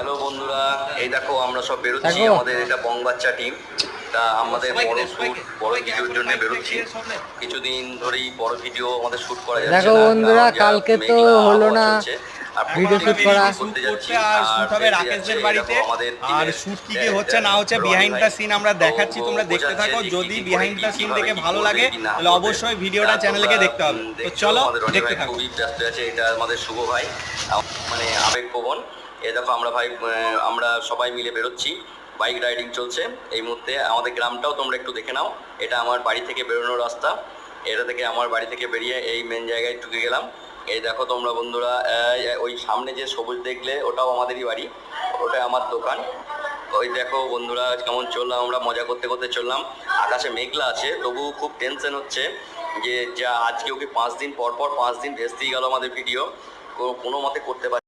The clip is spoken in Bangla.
হ্যালো বন্ধুরা, এই দেখো আমরা সব বেরোচ্ছি। আমাদের এটা বং বাচ্চা টিম। তা আমাদের বড় শ্যুট, বড় ভিডিওর জন্য বেরোচ্ছি। কিছুদিন ধরেই বড় ভিডিও আমাদের শ্যুট করা যাচ্ছে দেখো না, বন্ধুরা, কারণ যা কালকে তো মেঘলা হলো আবহাওয়া না চলছে। আর ভিডিও শুট করা। করতে যাচ্ছি আর শুট হবে দেখতে রাকেশদের যাচ্ছে, বাড়িতে। এই দেখো আমাদের আর টিমের শুট কি কি হচ্ছে না হচ্ছে বিহাইন্ড দ্য সিন আমরা দেখাচ্ছি, তোমরা দেখতে থাকো। যদি বিহাইন্ড দ্য সিন দেখে ভালো লাগে তাহলে অবশ্যই ভিডিওটা চ্যানেলকে দেখতে হবে। তো চলো দেখতে থাকো। খুবই ব্যস্ত আছে। এটা আমাদের শুভ ভাই, মানে আবেগপ্রবণ। এই দেখো আমরা ভাই, আমরা সবাই মিলে বেরোচ্ছি, বাইক রাইডিং চলছে এই মুহূর্তে। আমাদের গ্রামটাও তোমরা একটু দেখে নাও। এটা আমার বাড়ি থেকে বেরোনোর রাস্তা। এটা থেকে আমার বাড়ি থেকে বেরিয়ে এই মেন জায়গায় ঢুকে গেলাম। এই দেখো তোমরা বন্ধুরা, ওই সামনে যে সবুজ দেখলে ওটাও আমাদেরই বাড়ি, ওটাই আমার দোকান। ওই দেখো বন্ধুরা কেমন চললাম, আমরা মজা করতে করতে চললাম। আকাশে মেঘলা আছে, তবু খুব টেনশন হচ্ছে যে যা আজকেও কি 5 দিন পর 5 দিন ভেস্তেই গেল আমাদের ভিডিও, কোনো মতে করতে পারছি